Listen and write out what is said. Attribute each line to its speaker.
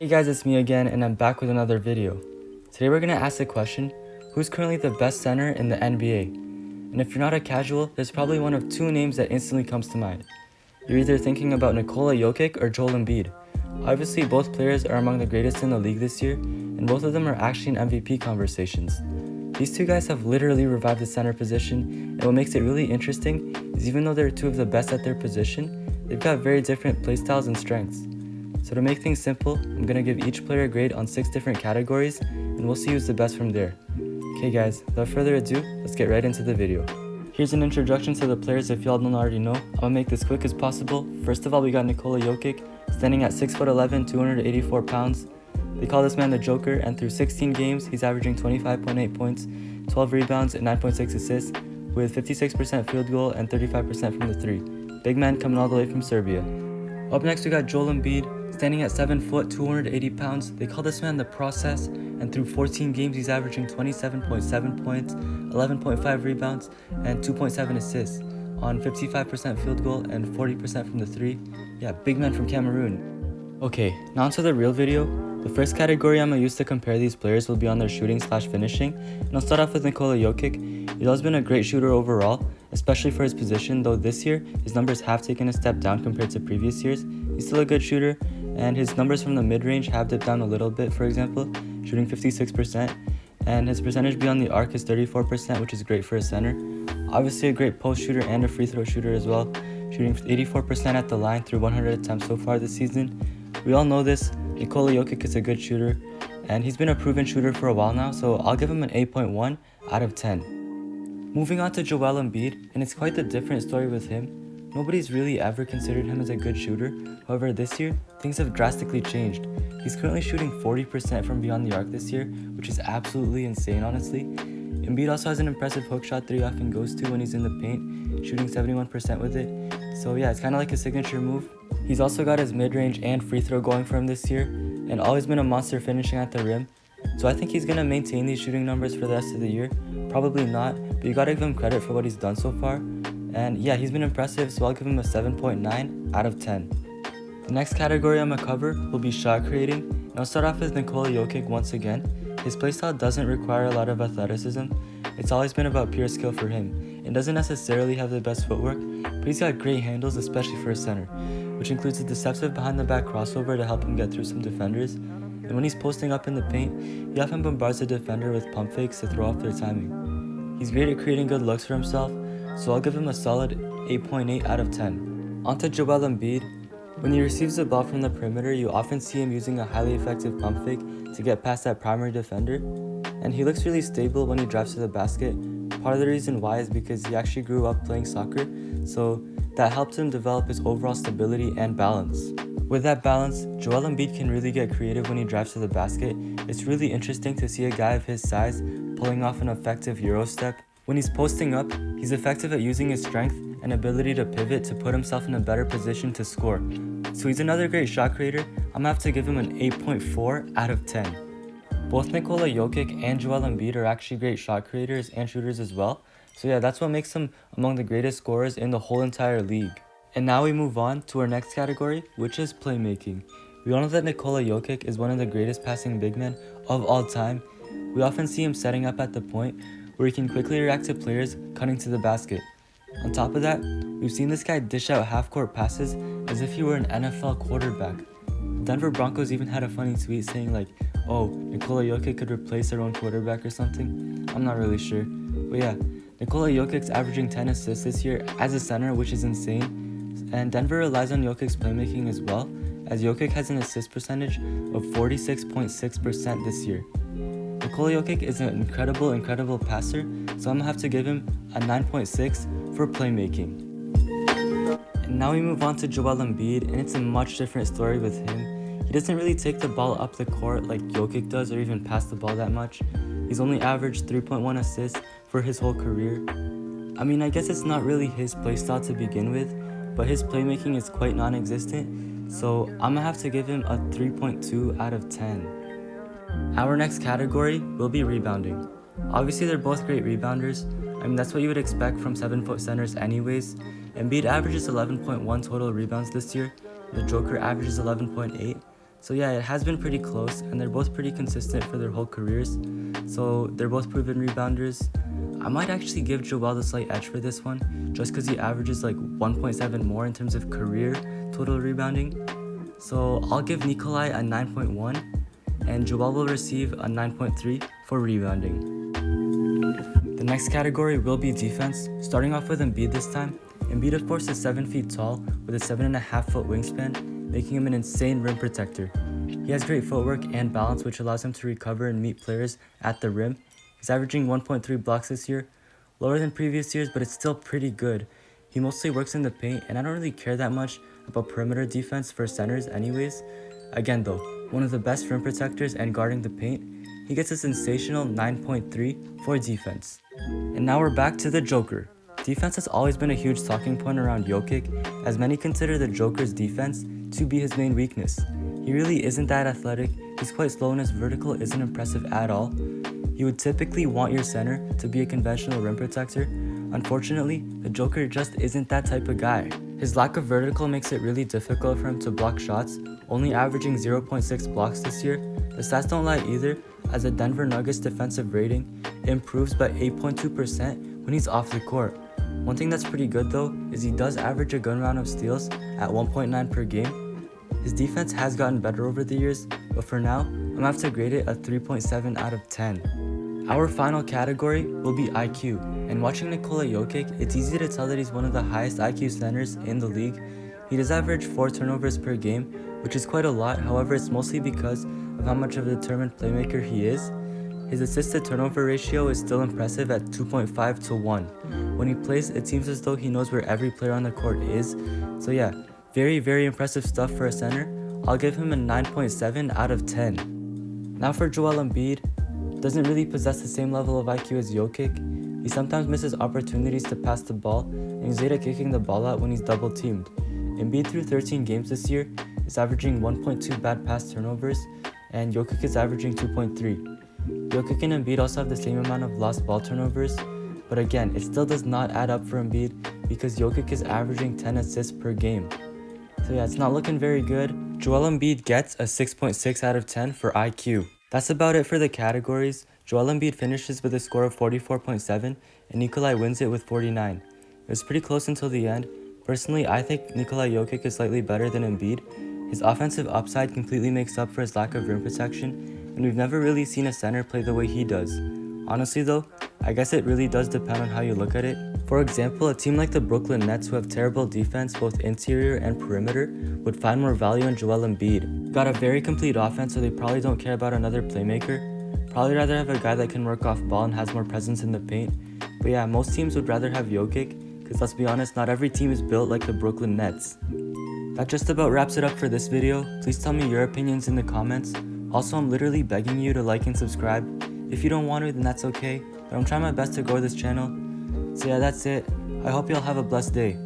Speaker 1: Hey guys, it's me again and I'm back with another video. Today we're going to ask the question, who's currently the best center in the NBA? And if you're not a casual, there's probably one of two names that instantly comes to mind. You're either thinking about Nikola Jokic or Joel Embiid. Obviously both players are among the greatest in the league this year, and both of them are actually in MVP conversations. These two guys have literally revived the center position, and what makes it really interesting is even though they're two of the best at their position, they've got very different playstyles and strengths. So to make things simple, I'm going to give each player a grade on 6 different categories, and we'll see who's the best from there. Okay guys, without further ado, let's get right into the video. Here's an introduction to the players if y'all don't already know. I'm going to make this quick as possible. First of all, we got Nikola Jokic, standing at 6'11", 284 pounds. They call this man the Joker, and through 16 games, he's averaging 25.8 points, 12 rebounds, and 9.6 assists, with 56% field goal and 35% from the three. Big man coming all the way from Serbia. Up next, we got Joel Embiid, standing at 7 foot, 280 pounds. They call this man the Process, and through 14 games, he's averaging 27.7 points, 11.5 rebounds, and 2.7 assists on 55% field goal and 40% from the three. Yeah, big man from Cameroon. Okay, now onto the real video. The first category I'm going to use to compare these players will be on their shooting/finishing, and I'll start off with Nikola Jokic. He's always been a great shooter overall, especially for his position, though this year his numbers have taken a step down compared to previous years. He's still a good shooter, and his numbers from the mid-range have dipped down a little bit, for example, shooting 56%, and his percentage beyond the arc is 34%, which is great for a center. Obviously a great post shooter and a free throw shooter as well, shooting 84% at the line through 100 attempts so far this season. We all know this, Nikola Jokic is a good shooter, and he's been a proven shooter for a while now, so I'll give him an 8.1 out of 10. Moving on to Joel Embiid, and it's quite the different story with him. Nobody's really ever considered him as a good shooter. However, this year, things have drastically changed. He's currently shooting 40% from beyond the arc this year, which is absolutely insane, honestly. Embiid also has an impressive hook shot that he often goes to when he's in the paint, shooting 71% with it. So yeah, it's kind of like a signature move. He's also got his mid-range and free throw going for him this year, and always been a monster finishing at the rim. So I think he's going to maintain these shooting numbers for the rest of the year. Probably not, but you gotta give him credit for what he's done so far. And yeah, he's been impressive, so I'll give him a 7.9 out of 10. The next category I'm gonna cover will be shot creating, and I'll start off with Nikola Jokic once again. His playstyle doesn't require a lot of athleticism. It's always been about pure skill for him. It doesn't necessarily have the best footwork, but he's got great handles, especially for a center, which includes a deceptive behind the back crossover to help him get through some defenders. And when he's posting up in the paint, he often bombards the defender with pump fakes to throw off their timing. He's great at creating good looks for himself, so I'll give him a solid 8.8 out of 10. Onto Joel Embiid. When he receives the ball from the perimeter, you often see him using a highly effective pump fake to get past that primary defender, and he looks really stable when he drives to the basket. Part of the reason why is because he actually grew up playing soccer, so that helped him develop his overall stability and balance. With that balance, Joel Embiid can really get creative when he drives to the basket. It's really interesting to see a guy of his size pulling off an effective Euro step. When he's posting up, he's effective at using his strength and ability to pivot to put himself in a better position to score. So he's another great shot creator. I'm gonna have to give him an 8.4 out of 10. Both Nikola Jokic and Joel Embiid are actually great shot creators and shooters as well. So yeah, that's what makes them among the greatest scorers in the whole entire league. And now we move on to our next category, which is playmaking. We all know that Nikola Jokic is one of the greatest passing big men of all time. We often see him setting up at the point where he can quickly react to players cutting to the basket. On top of that, we've seen this guy dish out half-court passes as if he were an NFL quarterback. The Denver Broncos even had a funny tweet saying like, oh, Nikola Jokic could replace their own quarterback or something. I'm not really sure. But yeah, Nikola Jokic's averaging 10 assists this year as a center, which is insane. And Denver relies on Jokic's playmaking as well, as Jokic has an assist percentage of 46.6% this year. Nikola Jokic is an incredible passer, so I'm gonna have to give him a 9.6 for playmaking. And now we move on to Joel Embiid, and it's a much different story with him. He doesn't really take the ball up the court like Jokic does or even pass the ball that much. He's only averaged 3.1 assists for his whole career. I mean, I guess it's not really his playstyle to begin with, but his playmaking is quite non-existent, so I'm gonna have to give him a 3.2 out of 10. Our next category will be rebounding. Obviously they're both great rebounders. I mean, that's what you would expect from 7-foot centers anyways. Embiid averages 11.1 total rebounds this year. The Joker averages 11.8. So yeah, it has been pretty close, and they're both pretty consistent for their whole careers. So they're both proven rebounders. I might actually give Joel the slight edge for this one, just because he averages like 1.7 more in terms of career total rebounding. So I'll give Nikolai a 9.1, and Joel will receive a 9.3 for rebounding. The next category will be defense, starting off with Embiid this time. Embiid of course is 7 feet tall with a 7.5 foot wingspan, making him an insane rim protector. He has great footwork and balance, which allows him to recover and meet players at the rim. He's averaging 1.3 blocks this year, lower than previous years, but it's still pretty good. He mostly works in the paint, and I don't really care that much about perimeter defense for centers anyways. Again though, one of the best rim protectors and guarding the paint, he gets a sensational 9.3 for defense. And now we're back to the Joker. Defense has always been a huge talking point around Jokic, as many consider the Joker's defense to be his main weakness. He really isn't that athletic, he's quite slow, and his vertical isn't impressive at all. You would typically want your center to be a conventional rim protector. Unfortunately, the Joker just isn't that type of guy. His lack of vertical makes it really difficult for him to block shots, only averaging 0.6 blocks this year. The stats don't lie either, as the Denver Nuggets defensive rating improves by 8.2% when he's off the court. One thing that's pretty good though is he does average a good amount of steals at 1.9 per game. His defense has gotten better over the years, but for now, I'm gonna have to grade it a 3.7 out of 10. Our final category will be IQ, and watching Nikola Jokic, it's easy to tell that he's one of the highest IQ centers in the league. He does average 4 turnovers per game, which is quite a lot. However, it's mostly because of how much of a determined playmaker he is. His assist to turnover ratio is still impressive at 2.5 to 1. When he plays, it seems as though he knows where every player on the court is. So yeah, very impressive stuff for a center. I'll give him a 9.7 out of 10. Now for Joel Embiid, doesn't really possess the same level of IQ as Jokic. He sometimes misses opportunities to pass the ball, and he's late at kicking the ball out when he's double teamed. Embiid through 13 games this year is averaging 1.2 bad pass turnovers, and Jokic is averaging 2.3. Jokic and Embiid also have the same amount of lost ball turnovers, but again, it still does not add up for Embiid because Jokic is averaging 10 assists per game. So yeah, it's not looking very good. Joel Embiid gets a 6.6 out of 10 for IQ. That's about it for the categories. Joel Embiid finishes with a score of 44.7 and Nikolai wins it with 49. It was pretty close until the end. Personally, I think Nikola Jokic is slightly better than Embiid. His offensive upside completely makes up for his lack of rim protection, and we've never really seen a center play the way he does. Honestly though, I guess it really does depend on how you look at it. For example, a team like the Brooklyn Nets, who have terrible defense both interior and perimeter, would find more value in Joel Embiid. Got a very complete offense, so they probably don't care about another playmaker. Probably rather have a guy that can work off ball and has more presence in the paint. But yeah, most teams would rather have Jokic, because let's be honest, not every team is built like the Brooklyn Nets. That just about wraps it up for this video. Please tell me your opinions in the comments. Also, I'm literally begging you to like and subscribe. If you don't want to, then that's okay, but I'm trying my best to grow this channel. So yeah, that's it. I hope you all have a blessed day.